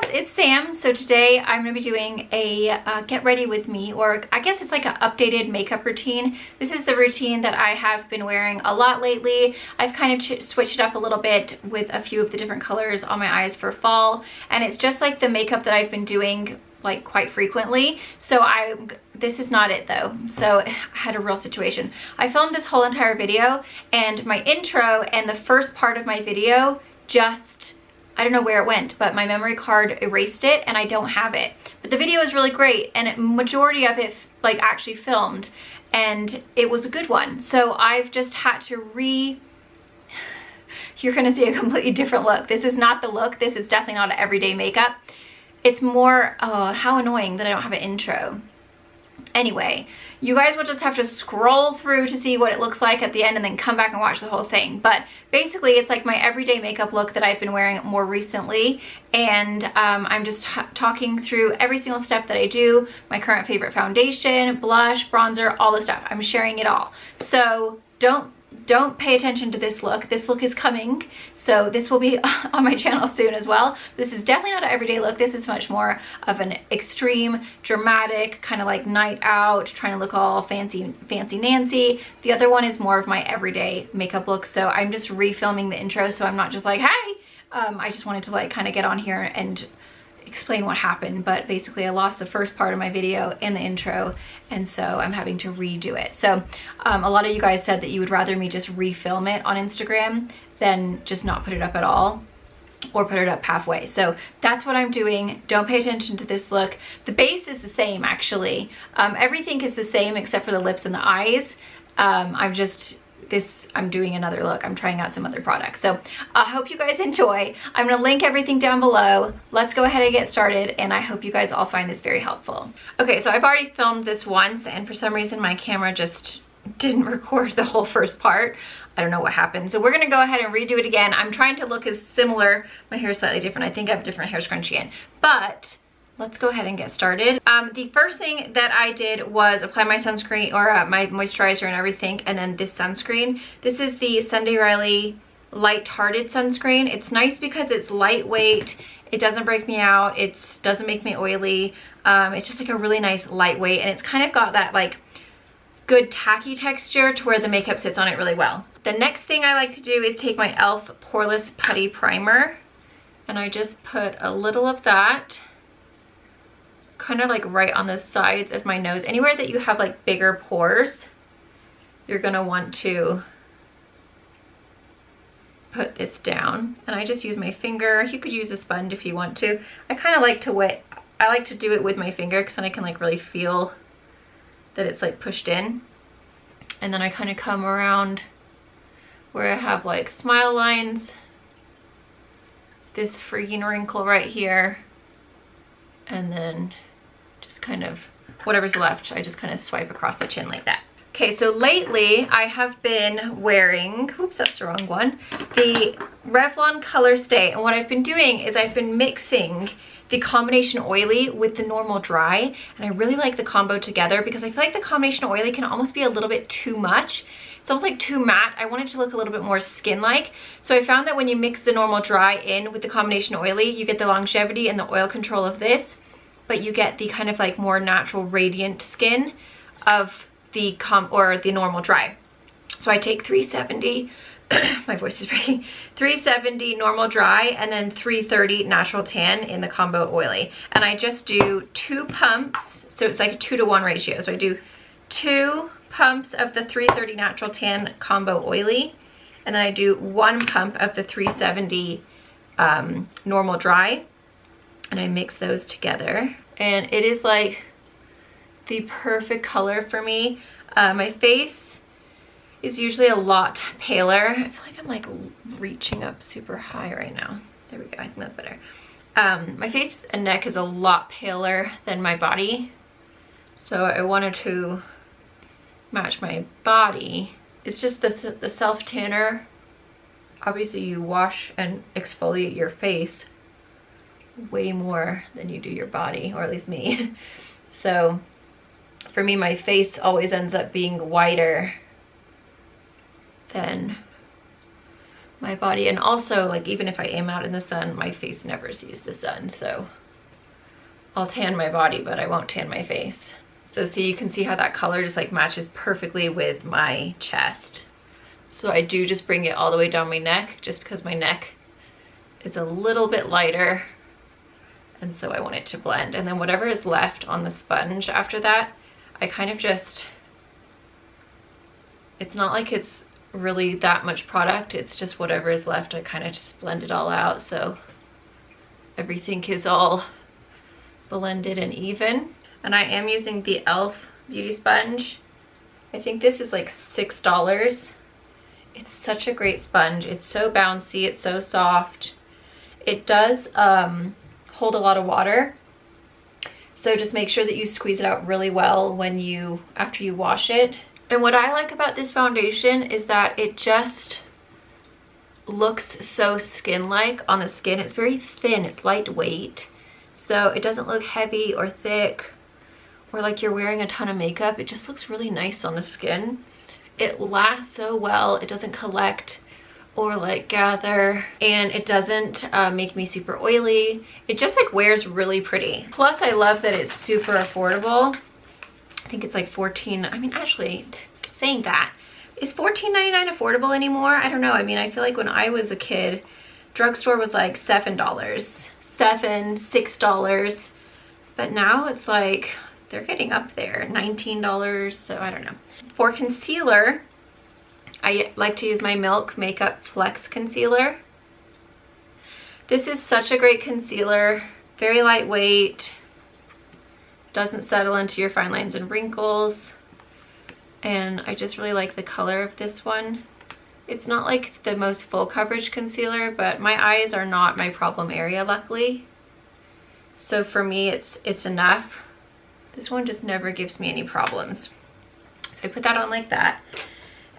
loves, it's Sam. So today I'm going to be doing a get ready with me, or I guess it's like an updated makeup routine. This is the routine that I have been wearing a lot lately. I've kind of switched it up a little bit with a few of the different colors on my eyes for fall, and it's just like the makeup that I've been doing like quite frequently. So this is not it though. So I had a real situation. I filmed this whole entire video, and my intro and the first part of my video just, I don't know where it went, but my memory card erased it and I don't have it. But the video is really great, and majority of it like actually filmed, and it was a good one. So I've just had to you're gonna see a completely different look. This is not the look. This is definitely not an everyday makeup. It's more, oh, how annoying that I don't have an intro. Anyway, you guys will just have to scroll through to see what it looks like at the end and then come back and watch the whole thing. But basically it's like my everyday makeup look that I've been wearing more recently, and I'm just talking through every single step that I do, my current favorite foundation, blush, bronzer, all the stuff. I'm sharing it all. So don't pay attention to this look. This look is coming, so this will be on my channel soon as well. This is definitely not an everyday look. This is much more of an extreme, dramatic, kind of like night out, trying to look all fancy Nancy. The other one is more of my everyday makeup look, so I'm just refilming the intro, so I'm not just like, hey! I just wanted to like kind of get on here and explain what happened, but basically I lost the first part of my video in the intro, and so I'm having to redo it. So a lot of you guys said that you would rather me just refilm it on Instagram than just not put it up at all, or put it up halfway. So that's what I'm doing. Don't pay attention to this look. The base is the same actually. Everything is the same except for the lips and the eyes. I'm doing another look. I'm trying out some other products. So I hope you guys enjoy. I'm gonna link everything down below. Let's go ahead and get started, and I hope you guys all find this very helpful. Okay, so I've already filmed this once, and for some reason my camera just didn't record the whole first part. I don't know what happened. So we're gonna go ahead and redo it again. I'm trying to look as similar. My hair is slightly different. I think I have a different hair scrunchie in, but let's go ahead and get started. The first thing that I did was apply my sunscreen, or my moisturizer and everything, and then this sunscreen. This is the Sunday Riley Light-Hearted Sunscreen. It's nice because it's lightweight. It doesn't break me out. It doesn't make me oily. It's just like a really nice lightweight, and it's kind of got that like good tacky texture to where the makeup sits on it really well. The next thing I like to do is take my e.l.f. Poreless Putty Primer, and I just put a little of that kind of like right on the sides of my nose. Anywhere that you have like bigger pores, you're gonna want to put this down. And I just use my finger. You could use a sponge if you want to. I kind of like to do it with my finger, because then I can like really feel that it's like pushed in. And then I kind of come around where I have like smile lines, this freaking wrinkle right here, and then just kind of whatever's left, I just kind of swipe across the chin like that. Okay, so lately I have been wearing, oops, that's the wrong one, the Revlon Colorstay, and what I've been doing is I've been mixing the combination oily with the normal dry, and I really like the combo together because I feel like the combination oily can almost be a little bit too much. It's almost like too matte. I want it to look a little bit more skin-like. So I found that when you mix the normal dry in with the combination oily, you get the longevity and the oil control of this, but you get the kind of like more natural radiant skin of the normal dry. So I take 370, my voice is breaking, 370 normal dry, and then 330 natural tan in the combo oily. And I just do 2 pumps, so it's like a 2-to-1 ratio. So I do 2 pumps of the 330 natural tan combo oily, and then I do 1 pump of the 370 normal dry, and I mix those together, and it is like the perfect color for me. My face is usually a lot paler. I feel like I'm like reaching up super high right now. There we go, I think that's better. My face and neck is a lot paler than my body, so I wanted to match my body. It's just the self tanner. Obviously you wash and exfoliate your face way more than you do your body, or at least me. So for me, my face always ends up being whiter than my body. And also, like, even if I am out in the sun, my face never sees the sun, so I'll tan my body, but I won't tan my face. So see, you can see how that color just like matches perfectly with my chest. So I do just bring it all the way down my neck, just because my neck is a little bit lighter, and so I want it to blend. And then whatever is left on the sponge after that, I kind of just, it's not like it's really that much product, it's just whatever is left, I kind of just blend it all out so everything is all blended and even. And I am using the e.l.f. beauty sponge. I think this is like $6. It's such a great sponge. It's so bouncy, it's so soft. It does hold a lot of water, so just make sure that you squeeze it out really well when after you wash it. And what I like about this foundation is that it just looks so skin-like on the skin. It's very thin, it's lightweight, so it doesn't look heavy or thick or like you're wearing a ton of makeup. It just looks really nice on the skin. It lasts so well, it doesn't collect or like gather, and it doesn't make me super oily. It just like wears really pretty. Plus I love that it's super affordable. I think it's like 14, I mean, actually, saying that, is $14.99 affordable anymore? I don't know. I mean, I feel like when I was a kid, drugstore was like $7, $6, but now it's like, they're getting up there, $19, so I don't know. For concealer, I like to use my Milk Makeup Flex Concealer. This is such a great concealer, very lightweight, doesn't settle into your fine lines and wrinkles, and I just really like the color of this one. It's not like the most full coverage concealer, but my eyes are not my problem area, luckily, so for me it's enough. This one just never gives me any problems, so I put that on like that.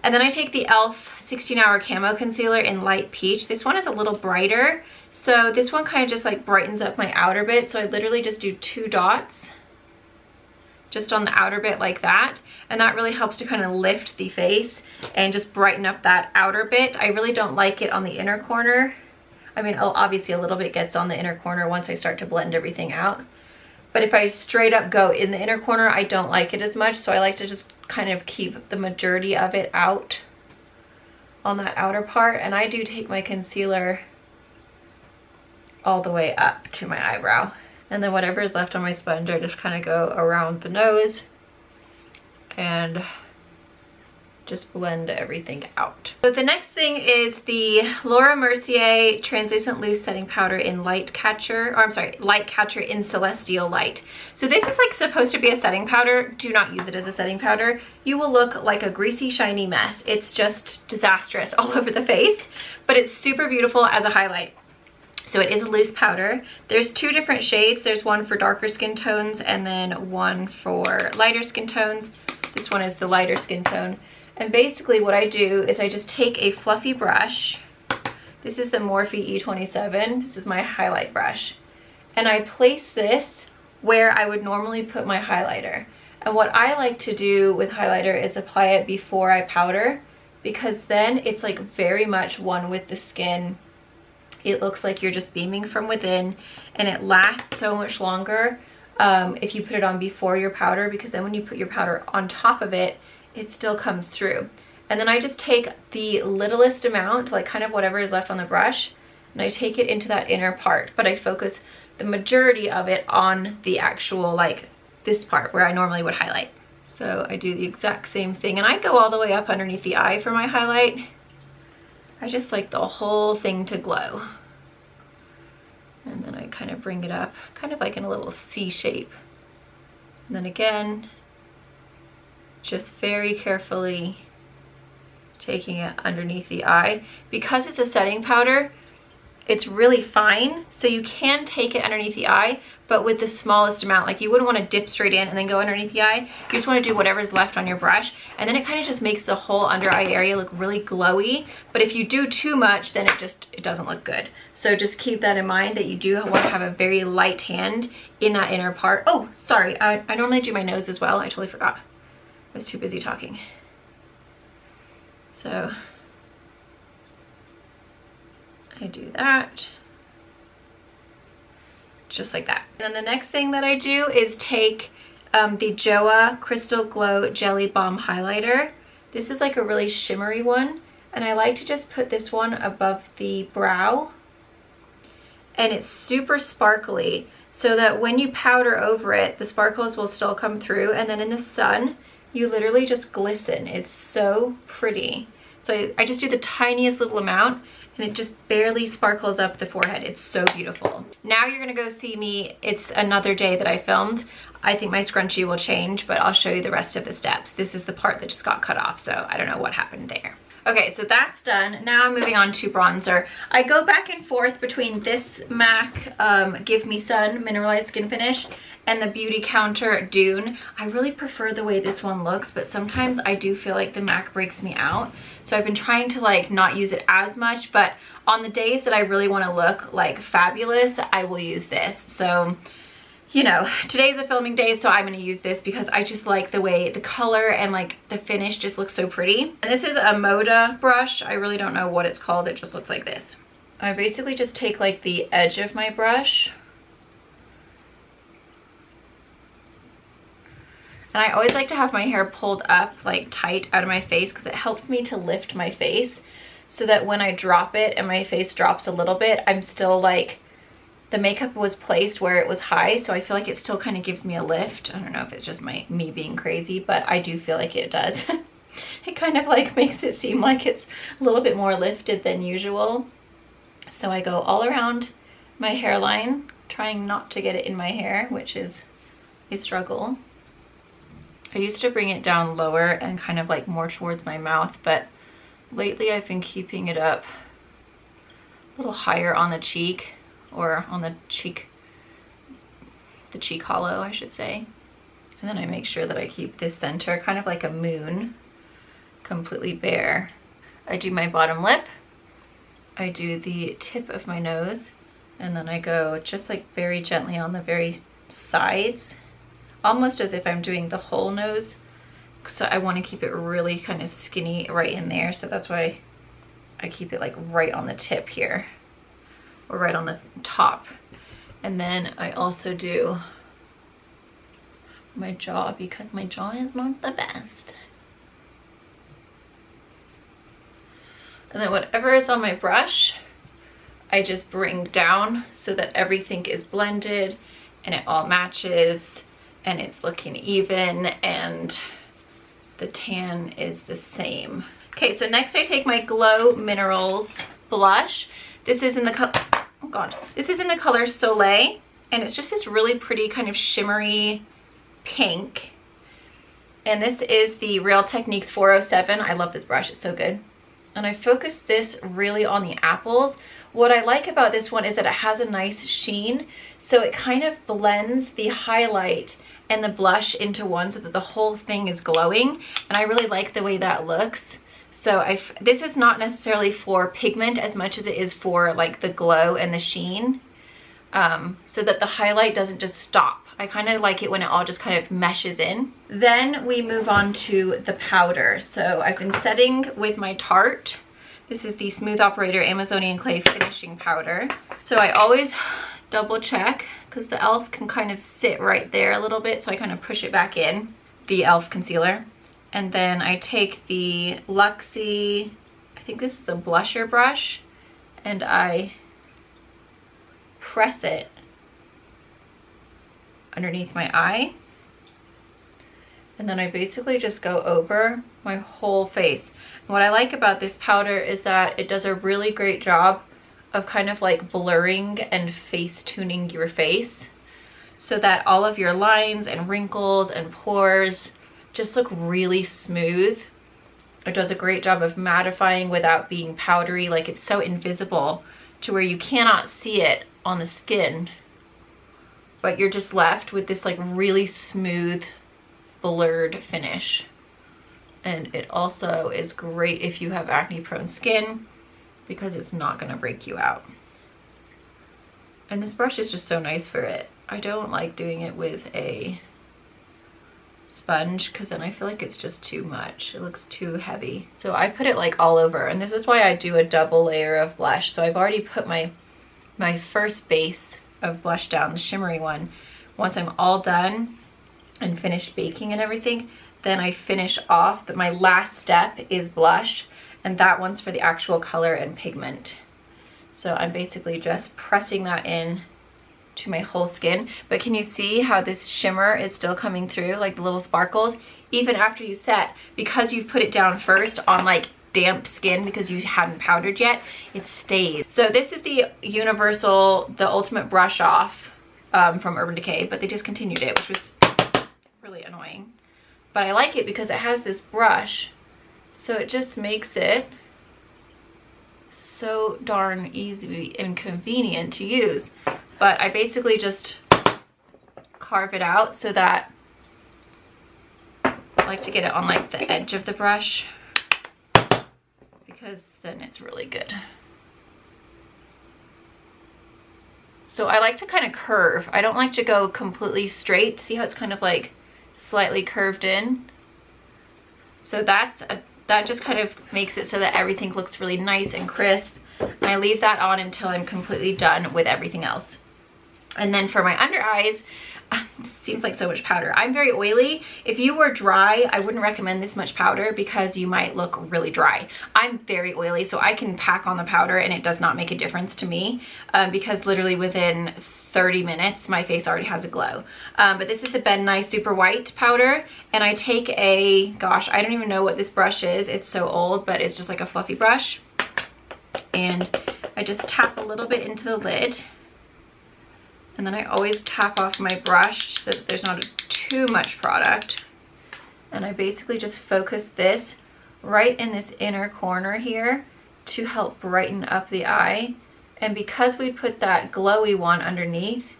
And then I take the e.l.f. 16-Hour Camo Concealer in Light Peach. This one is a little brighter, so this one kind of just like brightens up my outer bit, so I literally just do 2 dots just on the outer bit like that, and that really helps to kind of lift the face and just brighten up that outer bit. I really don't like it on the inner corner. I mean, obviously a little bit gets on the inner corner once I start to blend everything out, but if I straight up go in the inner corner, I don't like it as much, so I like to just kind of keep the majority of it out on that outer part. And I do take my concealer all the way up to my eyebrow, and then whatever is left on my sponge, I just kind of go around the nose and just blend everything out. So the next thing is the Laura Mercier Translucent Loose Setting Powder in Light Catcher in Celestial Light. So this is like supposed to be a setting powder. Do not use it as a setting powder. You will look like a greasy, shiny mess. It's just disastrous all over the face, but it's super beautiful as a highlight. So it is a loose powder. There's 2 different shades. There's one for darker skin tones and then one for lighter skin tones. This one is the lighter skin tone. And basically what I do is I just take a fluffy brush. This is the Morphe E27. This is my highlight brush. And I place this where I would normally put my highlighter. And what I like to do with highlighter is apply it before I powder, because then it's like very much one with the skin. It looks like you're just beaming from within, and it lasts so much longer if you put it on before your powder, because then when you put your powder on top of it, it still comes through. And then I just take the littlest amount, like kind of whatever is left on the brush, and I take it into that inner part, but I focus the majority of it on the actual, like this part where I normally would highlight. So I do the exact same thing, and I go all the way up underneath the eye for my highlight. I just like the whole thing to glow. And then I kind of bring it up, kind of like in a little C shape. And then again, just very carefully taking it underneath the eye. Because it's a setting powder, it's really fine, so you can take it underneath the eye, but with the smallest amount. Like, you wouldn't want to dip straight in and then go underneath the eye. You just want to do whatever's left on your brush, and then it kind of just makes the whole under eye area look really glowy. But if you do too much, then it doesn't look good. So just keep that in mind, that you do want to have a very light hand in that inner part. Oh, sorry, I normally do my nose as well. I totally forgot. I was too busy talking. So I do that. Just like that. And then the next thing that I do is take the JOA Crystal Glow Jelly Balm Highlighter. This is like a really shimmery one, and I like to just put this one above the brow. And it's super sparkly, so that when you powder over it, the sparkles will still come through, and then in the sun, you literally just glisten. It's so pretty. So I just do the tiniest little amount, and it just barely sparkles up the forehead. It's so beautiful. Now you're gonna go see me. It's another day that I filmed. I think my scrunchie will change, but I'll show you the rest of the steps. This is the part that just got cut off, so I don't know what happened there. Okay, so that's done. Now I'm moving on to bronzer. I go back and forth between this MAC Give Me Sun Mineralized Skin Finish and the Beauty Counter Dune. I really prefer the way this one looks, but sometimes I do feel like the MAC breaks me out. So I've been trying to like not use it as much, but on the days that I really want to look like fabulous, I will use this. So, you know, today's a filming day, so I'm going to use this because I just like the way the color and like the finish just looks so pretty. And this is a Moda brush. I really don't know what it's called. It just looks like this. I basically just take like the edge of my brush, and I always like to have my hair pulled up like tight out of my face because it helps me to lift my face so that when I drop it and my face drops a little bit, I'm still like, the makeup was placed where it was high, so I feel like it still kind of gives me a lift. I don't know if it's just me being crazy, but I do feel like it does. It kind of like makes it seem like it's a little bit more lifted than usual. So I go all around my hairline, trying not to get it in my hair, which is a struggle. I used to bring it down lower and kind of like more towards my mouth, but lately I've been keeping it up a little higher on the cheek, or on the cheek hollow, I should say. And then I make sure that I keep this center kind of like a moon, completely bare. I do my bottom lip, I do the tip of my nose, and then I go just like very gently on the very sides, almost as if I'm doing the whole nose. So I want to keep it really kind of skinny right in there, so that's why I keep it like right on the tip here, or right on the top. And then I also do my jaw because my jaw is not the best. And then whatever is on my brush, I just bring down so that everything is blended and it all matches and it's looking even and the tan is the same. Okay, so next I take my Glow Minerals blush. This is in the color, oh god, this is in the color Soleil, and it's just this really pretty kind of shimmery pink. And this is the Real Techniques 407. I love this brush, it's so good. And I focus this really on the apples. What I like about this one is that it has a nice sheen, so it kind of blends the highlight and the blush into one so that the whole thing is glowing, and I really like the way that looks. So this is not necessarily for pigment as much as it is for like the glow and the sheen, so that the highlight doesn't just stop. I kind of like it when it all just kind of meshes in. Then we move on to the powder. So I've been setting with my Tarte. This is the Smooth Operator Amazonian Clay Finishing Powder. So I always double check because the e.l.f. can kind of sit right there a little bit, so I kind of push it back in, the e.l.f. concealer. And then I take the Luxie, I think this is the blusher brush, and I press it underneath my eye. And then I basically just go over my whole face. And what I like about this powder is that it does a really great job of kind of like blurring and face tuning your face so that all of your lines and wrinkles and pores just look really smooth. It does a great job of mattifying without being powdery. Like, it's so invisible to where you cannot see it on the skin, but you're just left with this like really smooth blurred finish. And it also is great if you have acne prone skin because it's not going to break you out. And this brush is just so nice for it. I don't like doing it with a sponge because then I feel like it's just too much. It looks too heavy. So I put it like all over, and this is why I do a double layer of blush. So I've already put my first base of blush down, the shimmery one. Once I'm all done and finished baking and everything, then I finish off. My last step is blush, and that one's for the actual color and pigment. So I'm basically just pressing that in to my whole skin. But can you see how this shimmer is still coming through, like the little sparkles, even after you set, because you've put it down first on like damp skin because you hadn't powdered yet, it stays. So this is the universal, the ultimate brush off from Urban Decay, but they discontinued it, which was really annoying. But I like it because it has this brush, so it just makes it so darn easy and convenient to use. But I basically just carve it out so that I like to get it on like the edge of the brush, because then it's really good. So I like to kind of curve. I don't like to go completely straight. See how it's kind of like slightly curved in? So that just kind of makes it so that everything looks really nice and crisp. And I leave that on until I'm completely done with everything else. And then for my under eyes, it seems like so much powder. I'm very oily. If you were dry, I wouldn't recommend this much powder because you might look really dry. I'm very oily, so I can pack on the powder and it does not make a difference to me because literally within 30 minutes, my face already has a glow. But this is the Ben Nye Super White powder, and I take a, gosh, I don't even know what this brush is. It's so old, but it's just like a fluffy brush. And I just tap a little bit into the lid. And then I always tap off my brush so that there's not too much product. And I basically just focus this right in this inner corner here to help brighten up the eye. And because we put that glowy one underneath,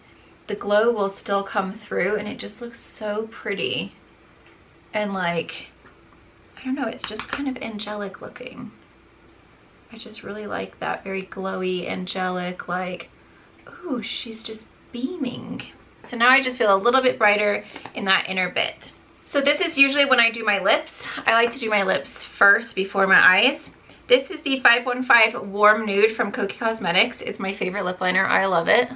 the glow will still come through and it just looks so pretty. And like, I don't know, it's just kind of angelic looking. I just really like that very glowy, angelic, like, ooh, she's just beaming. So now I just feel a little bit brighter in that inner bit. So this is usually when I do my lips. I like to do my lips first before my eyes. This is the 515 Warm Nude from Kokie Cosmetics. It's my favorite lip liner. I love it.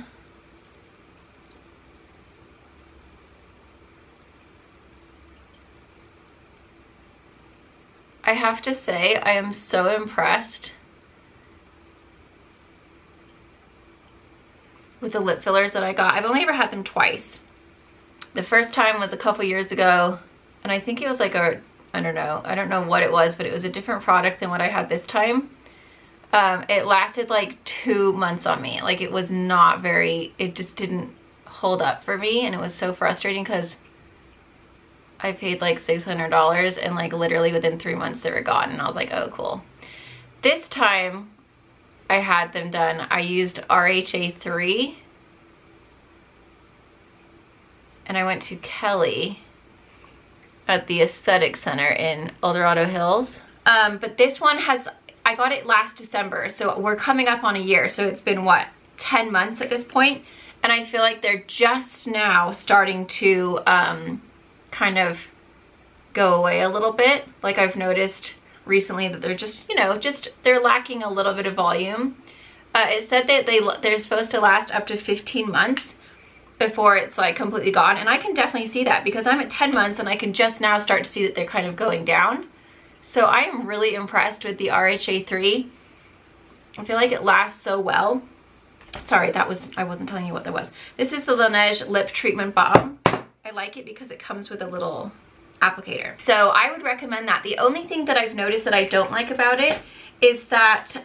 I have to say, I am so impressed with the lip fillers that I got. I've only ever had them twice. The first time was a couple years ago, and I think it was like a, I don't know what it was, but it was a different product than what I had this time. It lasted like 2 months on me. Like it was not very, it just didn't hold up for me, and it was so frustrating because I paid like $600 and like literally within 3 months they were gone, and I was like, oh cool. This time I had them done, I used RHA 3 and I went to Kelly at the Aesthetic Center in El Dorado Hills. But this one has, I got it last December, so we're coming up on a year, so it's been what, 10 months at this point, and I feel like they're just now starting to kind of go away a little bit. Like I've noticed recently that they're just, you know, they're lacking a little bit of volume. It said that they're supposed to last up to 15 months before it's like completely gone, and I can definitely see that because I'm at 10 months and I can just now start to see that they're kind of going down. So I am really impressed with the RHA 3. I feel like it lasts so well. Sorry, I wasn't telling you what that was. This is the Laneige Lip Treatment Balm. I like it because it comes with a little applicator. So I would recommend that. The only thing that I've noticed that I don't like about it is that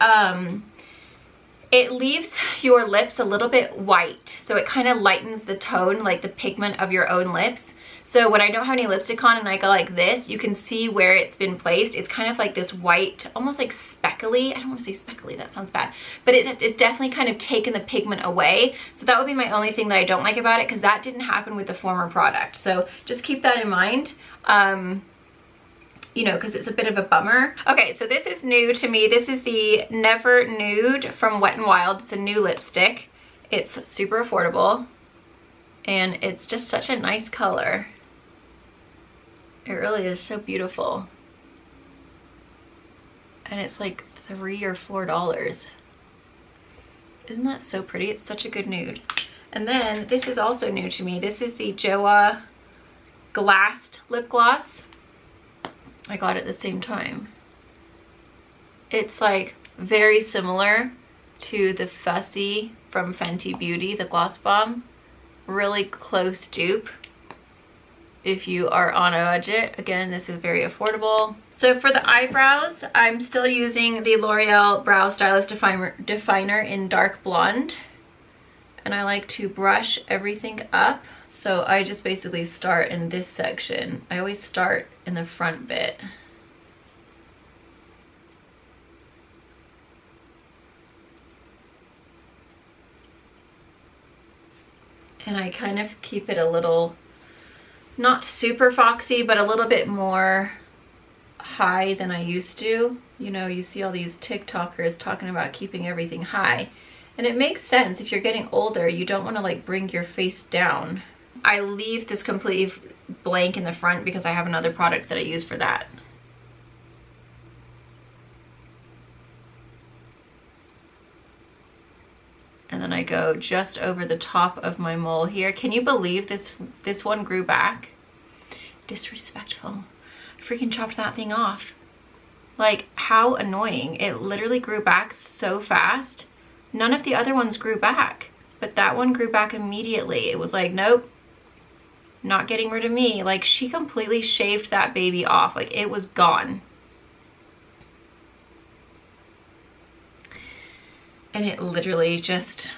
it leaves your lips a little bit white. So it kind of lightens the tone, like the pigment of your own lips. So when I don't have any lipstick on and I go like this, you can see where it's been placed. It's kind of like this white, almost like speckly. I don't want to say speckly, that sounds bad. But it's definitely kind of taken the pigment away. So that would be my only thing that I don't like about it, because that didn't happen with the former product. So just keep that in mind. You know, because it's a bit of a bummer. Okay, so this is new to me. This is the Never Nude from Wet n Wild. It's a new lipstick. It's super affordable, and it's just such a nice color. It really is so beautiful. And it's like $3 or $4. Isn't that so pretty? It's such a good nude. And then this is also new to me. This is the Joa Glassed lip gloss. I got it at the same time. It's like very similar to the Fussy from Fenty Beauty, the gloss bomb. Really close dupe if you are on a budget. Again, this is very affordable. So for the eyebrows, I'm still using the L'Oreal Brow Stylist Definer in dark blonde. And I like to brush everything up. So I just basically start in this section. I always start in the front bit. And I kind of keep it a little, not super foxy, but a little bit more high than I used to. You know, you see all these TikTokers talking about keeping everything high. And it makes sense. If you're getting older, you don't want to like bring your face down. I leave this completely blank in the front because I have another product that I use for that. And then I go just over the top of my mole here. Can you believe this one grew back? Disrespectful. Freaking chopped that thing off. Like, how annoying. It literally grew back so fast. None of the other ones grew back, but that one grew back immediately. It was like, nope, not getting rid of me. Like, she completely shaved that baby off. Like, it was gone. And it literally just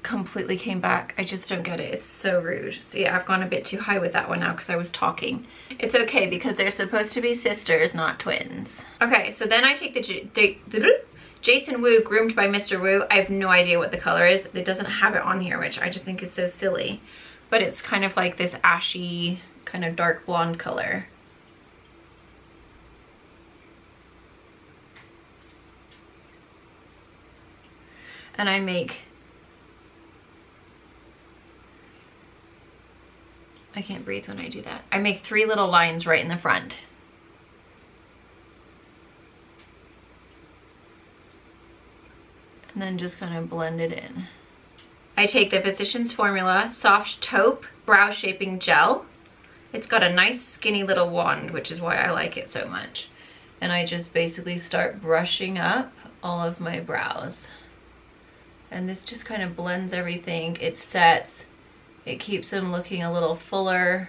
completely came back. I just don't get it. It's so rude. So yeah, I've gone a bit too high with that one now because I was talking. It's okay because they're supposed to be sisters, not twins. Okay, so then I take the Jason Wu Groomed by Mr. Wu. I have no idea what the color is. It doesn't have it on here, which I just think is so silly. But it's kind of like this ashy, kind of dark blonde color. And I can't breathe when I do that. I make 3 little lines right in the front. And then just kind of blend it in. I take the Physicians Formula Soft Taupe Brow Shaping Gel. It's got a nice skinny little wand, which is why I like it so much. And I just basically start brushing up all of my brows. And this just kind of blends everything. It sets, it keeps them looking a little fuller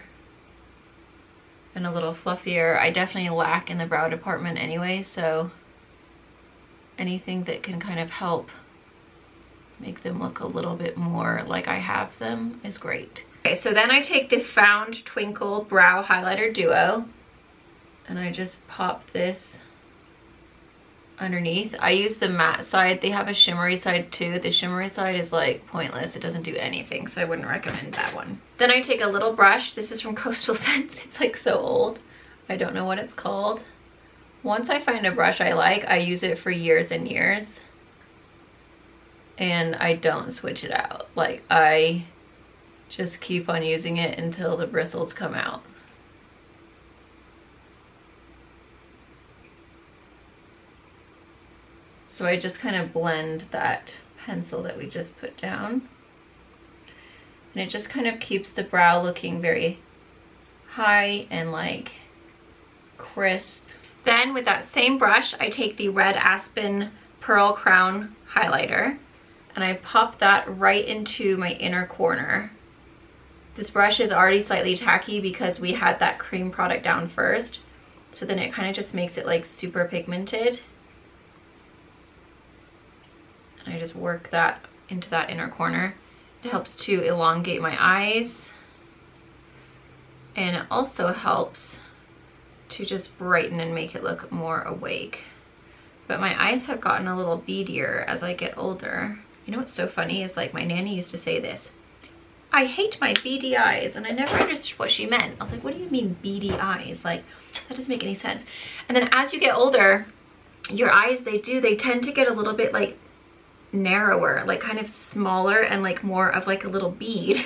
and a little fluffier. I definitely lack in the brow department anyway, so anything that can kind of help make them look a little bit more like I have them is great. Okay, so then I take the Found Twinkle Brow Highlighter Duo and I just pop this underneath. I use the matte side. They have a shimmery side too. The shimmery side is like pointless. It doesn't do anything, so I wouldn't recommend that one. Then I take a little brush. This is from Coastal Scents. It's like so old. I don't know what it's called. Once I find a brush I like, I use it for years and years. And I don't switch it out. Like, I just keep on using it until the bristles come out. So I just kind of blend that pencil that we just put down. And it just kind of keeps the brow looking very high and like crisp. Then with that same brush, I take the Red Aspen Pearl Crown Highlighter and I pop that right into my inner corner. This brush is already slightly tacky because we had that cream product down first. So then it kind of just makes it like super pigmented. And I just work that into that inner corner. It helps to elongate my eyes. And it also helps to just brighten and make it look more awake. But my eyes have gotten a little beadier as I get older. You know what's so funny is like my nanny used to say this. I hate my beady eyes, and I never understood what she meant. I was like, what do you mean beady eyes? Like, that doesn't make any sense. And then as you get older, your eyes, they tend to get a little bit like narrower, like kind of smaller and like more of like a little bead.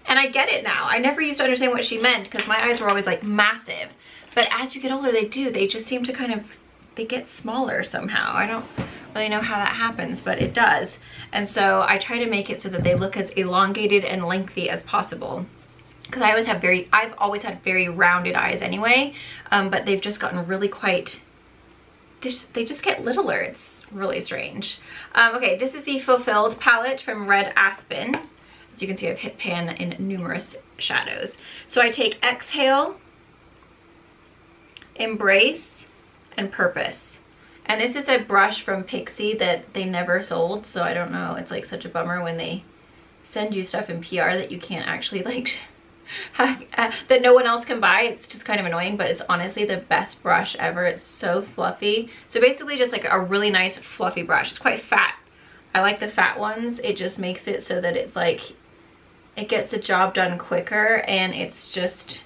And And I get it now. I never used to understand what she meant because my eyes were always like massive. But as you get older, they do. They just seem to kind of, they get smaller somehow. I don't really know how that happens, but it does. And so I try to make it so that they look as elongated and lengthy as possible. Because I've always had very rounded eyes anyway, but they've just gotten really quite, they just get littler. It's really strange. Okay, this is the Fulfilled palette from Red Aspen. As you can see, I've hit pan in numerous shadows. So I take Exhale, Embrace, and Purpose. And this is a brush from Pixie that they never sold, so I don't know. It's like such a bummer when they send you stuff in PR that you can't actually like, that no one else can buy. It's just kind of annoying, but it's honestly the best brush ever. It's so fluffy. So basically just like a really nice fluffy brush. It's quite fat. I like the fat ones. It just makes it so that it's like, it gets the job done quicker and it's just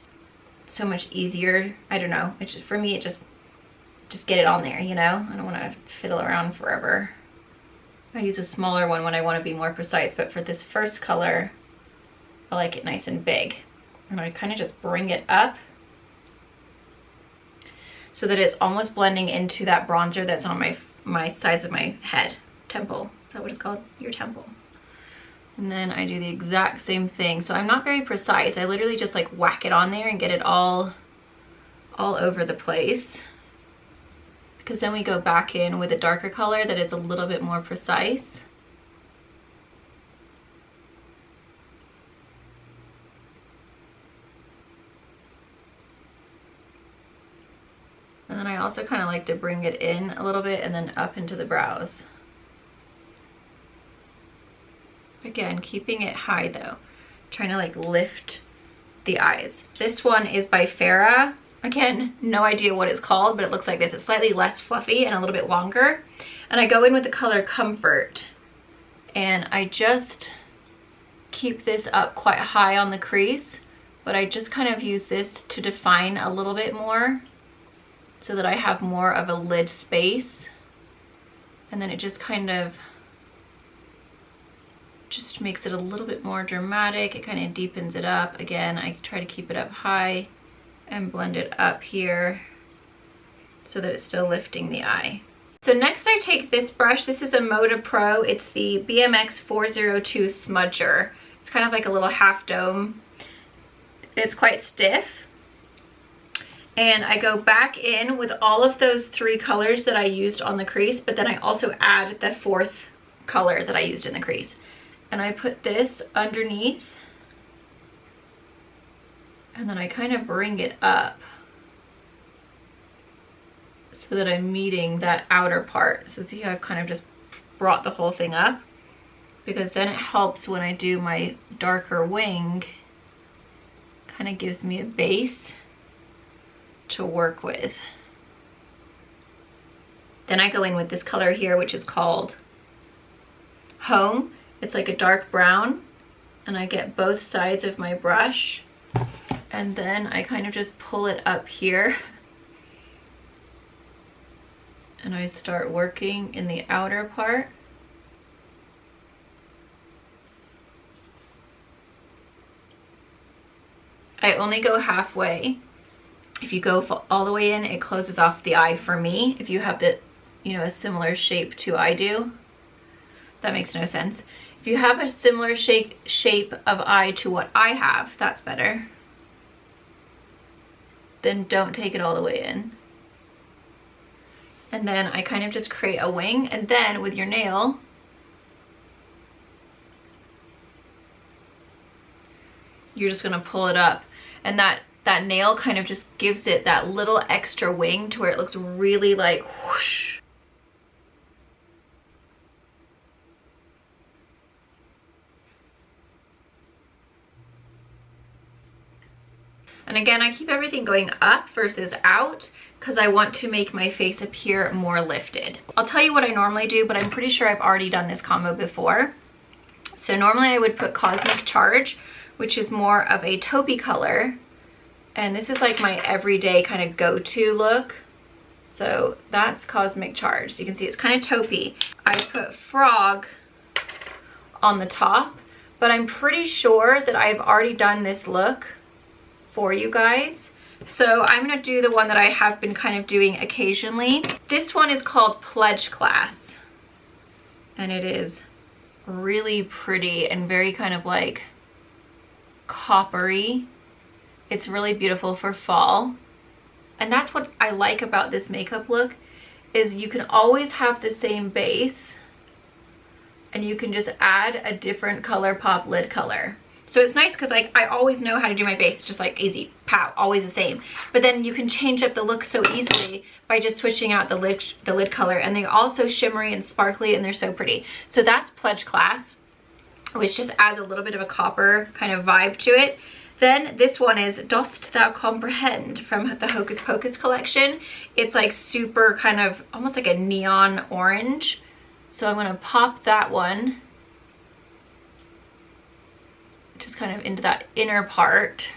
so much easier. I don't know. It's just, for me, it just get it on there, you know? I don't want to fiddle around forever. I use a smaller one when I want to be more precise, but for this first color, I like it nice and big. And I kind of just bring it up so that it's almost blending into that bronzer that's on my sides of my head. Temple. Is that what it's called? Your temple. And then I do the exact same thing. So I'm not very precise. I literally just like whack it on there and get it all over the place. Because then we go back in with a darker color that is a little bit more precise. And then I also kind of like to bring it in a little bit and then up into the brows. Again, keeping it high though. Trying to like lift the eyes. This one is by Farrah. Again, no idea what it's called, but it looks like this. It's slightly less fluffy and a little bit longer. And I go in with the color Comfort. And I just keep this up quite high on the crease. But I just kind of use this to define a little bit more so that I have more of a lid space. And then it just kind of just makes it a little bit more dramatic. It kind of deepens it up. Again, I try to keep it up high and blend it up here so that it's still lifting the eye. So next I take this brush. This is a Moda Pro. It's the BMX 402 Smudger. It's kind of like a little half dome. It's quite stiff. And I go back in with all of those three colors that I used on the crease, but then I also add the fourth color that I used in the crease. And I put this underneath, and then I kind of bring it up so that I'm meeting that outer part. So see how I've kind of just brought the whole thing up, because then it helps when I do my darker wing, kind of gives me a base to work with. Then I go in with this color here, which is called Home. It's like a dark brown, and I get both sides of my brush, and then I kind of just pull it up here, and I start working in the outer part. I only go halfway. If you go all the way in, it closes off the eye for me. If you have the, you know, a similar shape to I do, that makes no sense. If you have a similar shape of eye to what I have, that's better. Then don't take it all the way in. And then I kind of just create a wing, and then with your nail, you're just gonna pull it up. And that nail kind of just gives it that little extra wing to where it looks really like whoosh. And again, I keep everything going up versus out because I want to make my face appear more lifted. I'll tell you what I normally do, but I'm pretty sure I've already done this combo before. So normally I would put Cosmic Charge, which is more of a taupey color. And this is like my everyday kind of go-to look. So that's Cosmic Charge. So you can see it's kind of taupey. I put Frog on the top, but I'm pretty sure that I've already done this look for you guys. So I'm gonna do the one that I have been kind of doing occasionally. This one is called Pledge Class, and it is really pretty and very kind of like coppery. It's really beautiful for fall. And that's what I like about this makeup look, is you can always have the same base and you can just add a different color pop lid color. So it's nice because like I always know how to do my base, just like easy, pow, always the same. But then you can change up the look so easily by just switching out the lid color. And they're also shimmery and sparkly and they're so pretty. So that's Pledge Class, which just adds a little bit of a copper kind of vibe to it. Then this one is Dost Thou Comprehend from the Hocus Pocus collection. It's like super kind of almost like a neon orange. So I'm gonna pop that one just kind of into that inner part.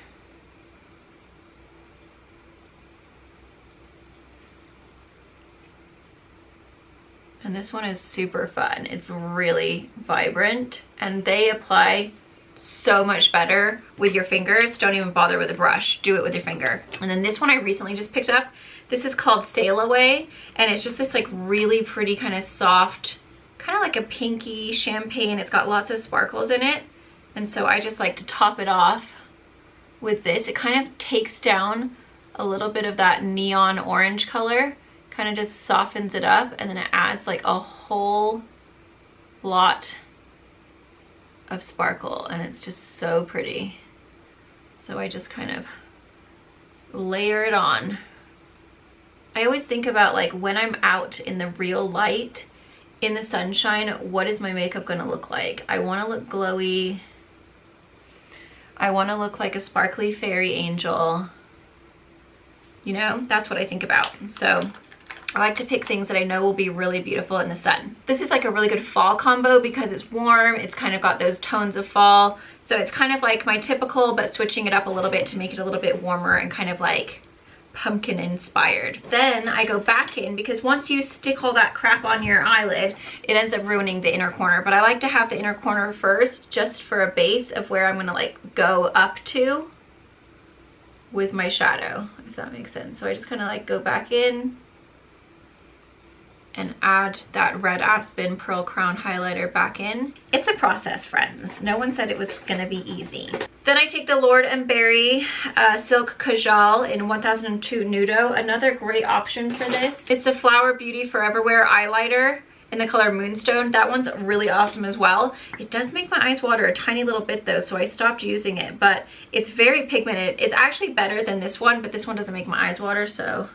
And this one is super fun. It's really vibrant and they apply so much better with your fingers. Don't even bother with a brush, do it with your finger. And then this one I recently just picked up. This is called Sail Away, and it's just this like really pretty kind of soft, kind of like a pinky champagne. It's got lots of sparkles in it. And so I just like to top it off with this. It kind of takes down a little bit of that neon orange color, kind of just softens it up, and then it adds like a whole lot of sparkle, and it's just so pretty. So I just kind of layer it on. I always think about like when I'm out in the real light, in the sunshine, what is my makeup gonna look like? I wanna look glowy. I wanna look like a sparkly fairy angel. You know, that's what I think about. So I like to pick things that I know will be really beautiful in the sun. This is like a really good fall combo because it's warm. It's kind of got those tones of fall. So it's kind of like my typical, but switching it up a little bit to make it a little bit warmer and kind of like pumpkin inspired. Then I go back in because once you stick all that crap on your eyelid, it ends up ruining the inner corner. But I like to have the inner corner first just for a base of where I'm gonna like go up to with my shadow, if that makes sense. So I just kind of like go back in and add that Red Aspen Pearl Crown highlighter back in. It's a process, friends. No one said it was gonna be easy. Then I take the Lord & Berry Silk Kajal in 1002 Nudo. Another great option for this. It's the Flower Beauty Forever Wear eyeliner in the color Moonstone. That one's really awesome as well. It does make my eyes water a tiny little bit though, so I stopped using it, but it's very pigmented. It's actually better than this one, but this one doesn't make my eyes water, so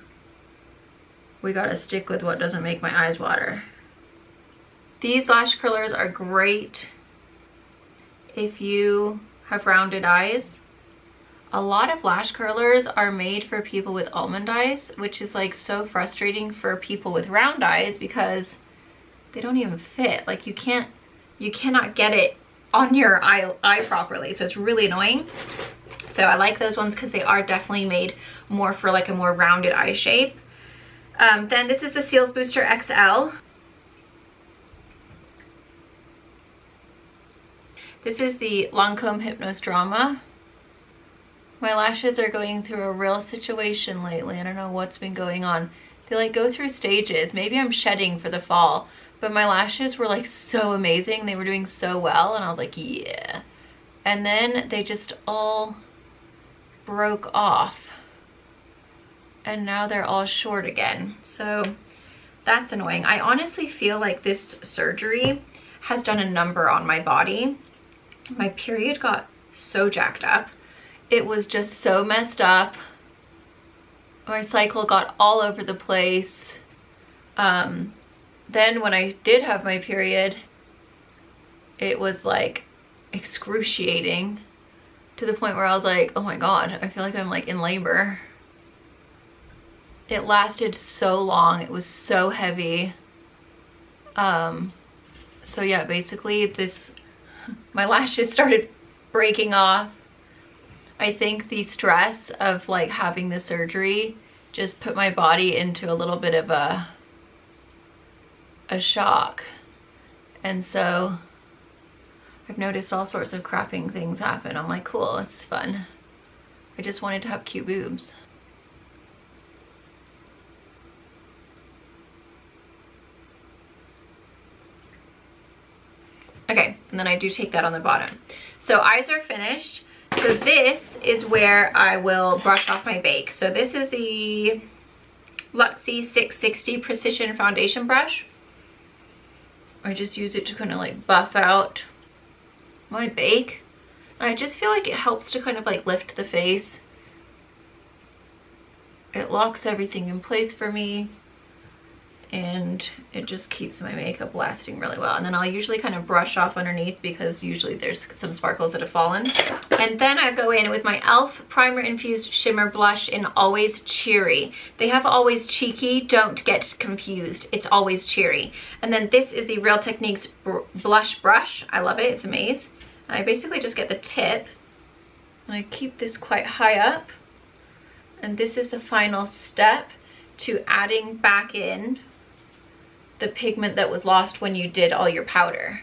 we gotta stick with what doesn't make my eyes water. These lash curlers are great if you have rounded eyes. A lot of lash curlers are made for people with almond eyes, which is like so frustrating for people with round eyes because they don't even fit. Like you cannot get it on your eye properly, so it's really annoying. So I like those ones because they are definitely made more for like a more rounded eye shape. Then this is the Cils Booster XL. This is the Lancome Hypnose Drama. My lashes are going through a real situation lately. I don't know what's been going on. They like go through stages. Maybe I'm shedding for the fall, but my lashes were like so amazing. They were doing so well and I was like, yeah. And then they just all broke off. And now they're all short again. So that's annoying. I honestly feel like this surgery has done a number on my body. My period got so jacked up. It was just so messed up. My cycle got all over the place. Then when I did have my period, it was like excruciating to the point where I was like, oh my God, I feel like I'm like in labor. It lasted so long. It was so heavy. So yeah, basically my lashes started breaking off. I think the stress of like having the surgery just put my body into a little bit of a shock. And so I've noticed all sorts of crapping things happen. I'm like, cool, this is fun. I just wanted to have cute boobs. Okay, and then I do take that on the bottom. So eyes are finished. So this is where I will brush off my bake. So this is the Luxie 660 Precision Foundation Brush. I just use it to kind of like buff out my bake. And I just feel like it helps to kind of like lift the face. It locks everything in place for me. And it just keeps my makeup lasting really well. And then I'll usually kind of brush off underneath because usually there's some sparkles that have fallen. And then I go in with my e.l.f. Primer Infused Shimmer Blush in Always Cheery. They have Always Cheeky, don't get confused. It's Always Cheery. And then this is the Real Techniques Blush Brush. I love it, it's a maze. And I basically just get the tip and I keep this quite high up. And this is the final step to adding back in the pigment that was lost when you did all your powder.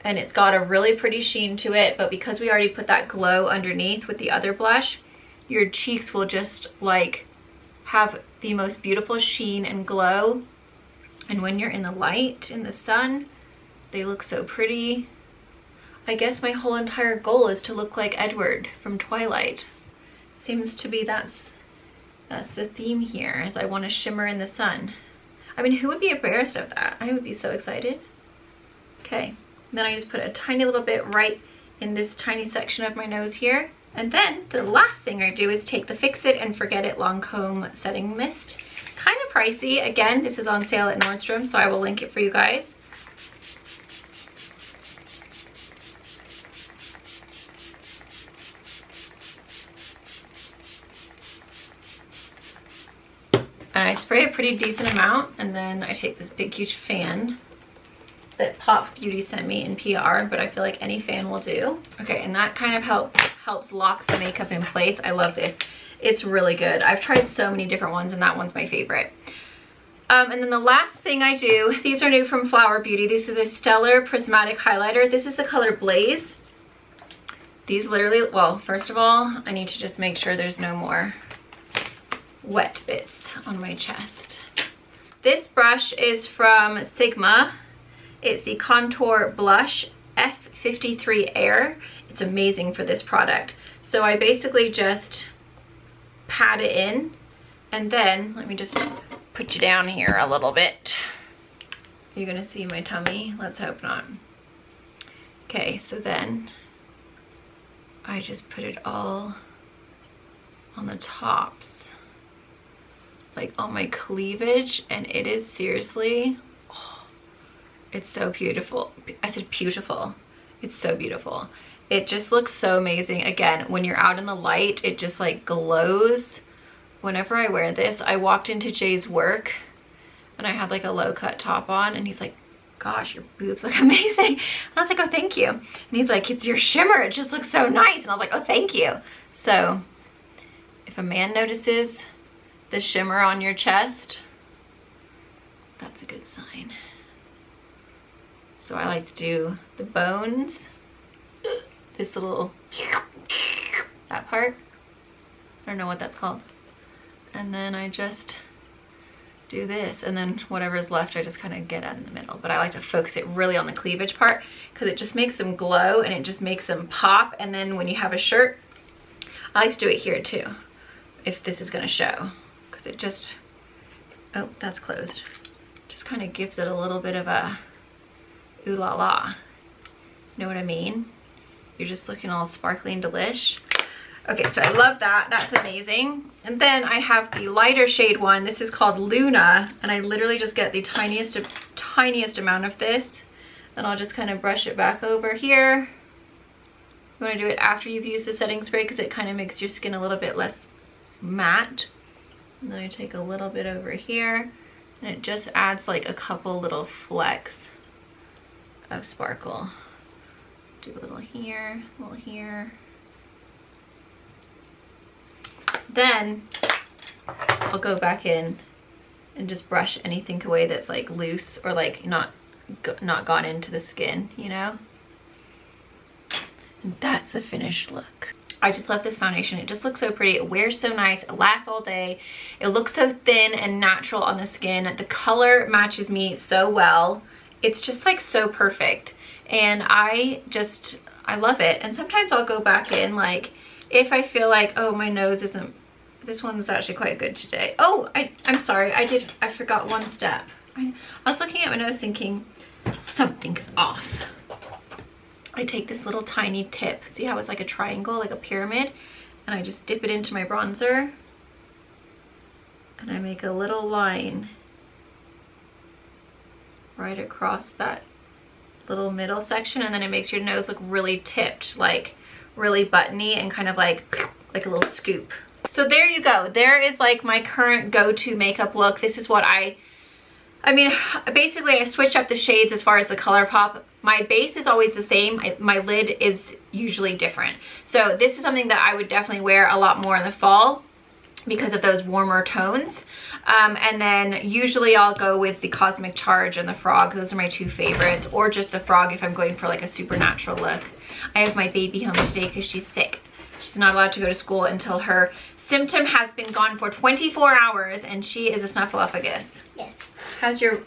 And it's got a really pretty sheen to it, but because we already put that glow underneath with the other blush, your cheeks will just like have the most beautiful sheen and glow. And when you're in the light, in the sun, they look so pretty. I guess my whole entire goal is to look like Edward from Twilight. Seems to be that's the theme here, is I want to shimmer in the sun. I mean, who would be embarrassed of that? I would be so excited. Okay, then I just put a tiny little bit right in this tiny section of my nose here. And then the last thing I do is take the Fix It and Forget It Lancome Setting Mist. Kind of pricey. Again, this is on sale at Nordstrom, so I will link it for you guys. And I spray a pretty decent amount, and then I take this big huge fan that Pop Beauty sent me in PR, but I feel like any fan will do. Okay, and that kind of helps lock the makeup in place. I love this. It's really good. I've tried so many different ones, and that one's my favorite. And then the last thing I do, these are new from Flower Beauty. This is a Stellar Prismatic Highlighter. This is the color Blaze. These literally, well, first of all, I need to just make sure there's no more wet bits on my chest. This brush is from Sigma. It's the Contour Blush F53 Air. It's amazing for this product. So I basically just pat it in, and then let me just put you down here a little bit. You're gonna see my tummy. Let's hope not. Okay, so then I just put it all on the tops, like on my cleavage, and it is seriously, oh, it's so beautiful. I said beautiful. It's so beautiful. It just looks so amazing. Again, when you're out in the light, it just like glows. Whenever I wear this, I walked into Jay's work and I had like a low cut top on, and he's like, gosh, your boobs look amazing. And I was like, oh, thank you. And he's like, it's your shimmer. It just looks so nice. And I was like, oh, thank you. So if a man notices the shimmer on your chest, that's a good sign. So I like to do the bones, this little, that part. I don't know what that's called. And then I just do this, and then whatever's left I just kind of get out in the middle. But I like to focus it really on the cleavage part because it just makes them glow and it just makes them pop. And then when you have a shirt, I like to do it here too, if this is going to show. It just, oh, that's closed. Just kind of gives it a little bit of a ooh la la. Know what I mean? You're just looking all sparkly and delish. Okay, so I love that. That's amazing. And then I have the lighter shade one. This is called Luna, and I literally just get the tiniest amount of this, and I'll just kind of brush it back over here. You want to do it after you've used the setting spray because it kind of makes your skin a little bit less matte. And then I take a little bit over here, and it just adds like a couple little flecks of sparkle. Do a little here, a little here. Then I'll go back in and just brush anything away that's like loose or like not gone into the skin, you know? And that's the finished look. I just love this foundation. It just looks so pretty. It wears so nice. It lasts all day. It looks so thin and natural on the skin. The color matches me so well. It's just like so perfect. And I love it. And sometimes I'll go back in, like if I feel like, oh, my nose isn't, this one's actually quite good today. Oh, I'm sorry. I forgot one step. I was looking at my nose thinking something's off. I take this little tiny tip. See how it's like a triangle, like a pyramid? And I just dip it into my bronzer. And I make a little line right across that little middle section. And then it makes your nose look really tipped, like really buttony and kind of like a little scoop. So there you go. There is like my current go-to makeup look. This is what I mean, basically I switched up the shades as far as the color pop. My base is always the same. My lid is usually different. So this is something that I would definitely wear a lot more in the fall because of those warmer tones. And then usually I'll go with the Cosmic Charge and the Frog. Those are my two favorites, or just the Frog if I'm going for like a supernatural look. I have my baby home today because she's sick. She's not allowed to go to school until her symptom has been gone for 24 hours and she is a snuffleupagus. Yes. How's your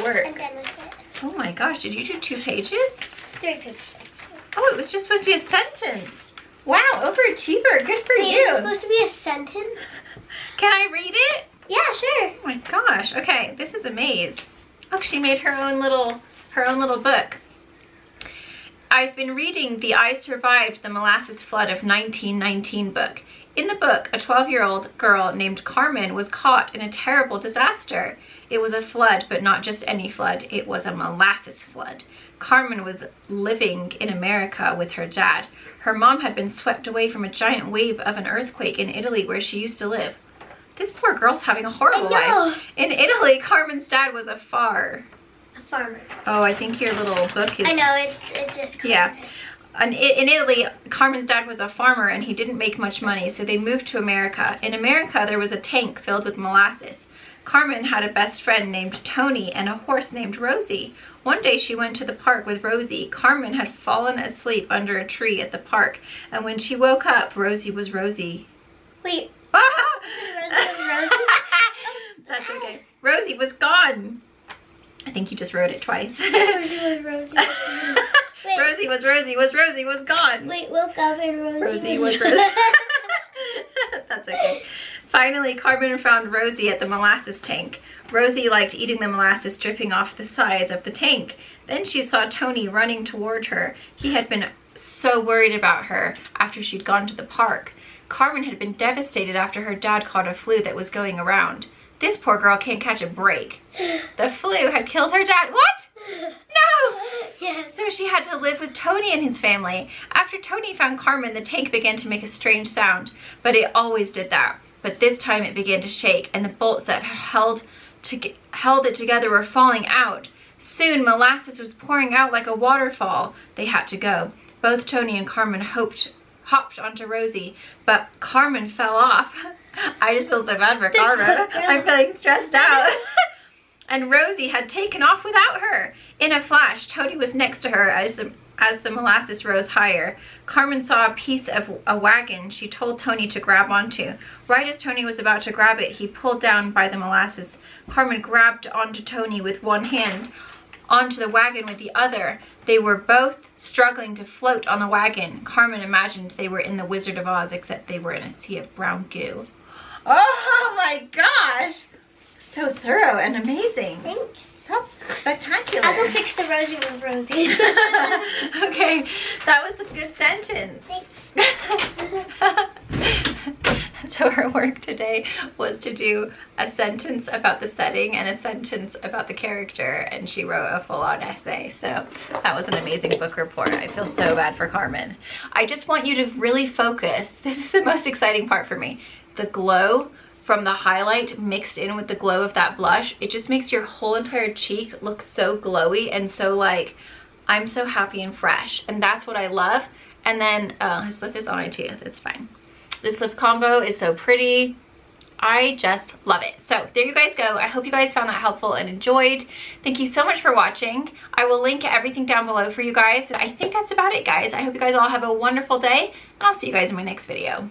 work? I'm done with it. Oh my gosh, did you do 2 pages? 3 pages actually. Oh, it was just supposed to be a sentence. Wow, overachiever. Good for Wait, you. it's supposed to be a sentence? Can I read it? Yeah, sure. Oh my gosh. Okay, this is a maze. Look, she made her own little book. I've been reading the I Survived the Molasses Flood of 1919 book. In the book, a 12-year-old girl named Carmen was caught in a terrible disaster. It was a flood, but not just any flood. It was a molasses flood. Carmen was living in America with her dad. Her mom had been swept away from a giant wave of an earthquake in Italy where she used to live. This poor girl's having a horrible life. In Italy, Carmen's dad was a farmer. Oh, I think your little book is... I know, it's just Carmen. Yeah. In Italy, Carmen's dad was a farmer and he didn't make much money, so they moved to America. In America, there was a tank filled with molasses. Carmen had a best friend named Tony and a horse named Rosie. One day she went to the park with Rosie. Carmen had fallen asleep under a tree at the park, and when she woke up, Rosie was Rosie. Wait. Rosie was Rosie? That's okay. Rosie was gone. I think you just wrote it twice. Rosie was Rosie. Wait. Rosie was Rosie was gone. Wait, woke up and Rosie was Rosie. That's okay. Finally, Carmen found Rosie at the molasses tank. Rosie liked eating the molasses dripping off the sides of the tank. Then she saw Tony running toward her. He had been so worried about her after she'd gone to the park. Carmen had been devastated after her dad caught a flu that was going around. This poor girl can't catch a break. The flu had killed her dad. What? No! Yes. So she had to live with Tony and his family. After Tony found Carmen, the tank began to make a strange sound, but it always did that. But this time it began to shake, and the bolts that held it together were falling out. Soon molasses was pouring out like a waterfall. They had to go. Both Tony and Carmen hopped onto Rosie, but Carmen fell off. I just feel so bad for Carmen. I'm feeling stressed out. And Rosie had taken off without her. In a flash, Tony was next to her as the molasses rose higher. Carmen saw a piece of a wagon she told Tony to grab onto. Right as Tony was about to grab it, he pulled down by the molasses. Carmen grabbed onto Tony with one hand, onto the wagon with the other. They were both struggling to float on the wagon. Carmen imagined they were in the Wizard of Oz, except they were in a sea of brown goo. Oh my gosh! So thorough and amazing. Thanks. That's spectacular. I'll go fix the Rosie with Rosie. Okay, that was a good sentence. So her work today was to do a sentence about the setting and a sentence about the character, and she wrote a full-on essay. So that was an amazing book report. I feel so bad for Carmen. I just want you to really focus. This is the most exciting part for me. The glow from the highlight mixed in with the glow of that blush, it just makes your whole entire cheek look so glowy and so like, I'm so happy and fresh. And that's what I love. And then his lip is on my tooth, it's fine. This lip combo is so pretty. I just love it. So there you guys go. I hope you guys found that helpful and enjoyed. Thank you so much for watching. I will link everything down below for you guys. I think that's about it, guys. I hope you guys all have a wonderful day, and I'll see you guys in my next video.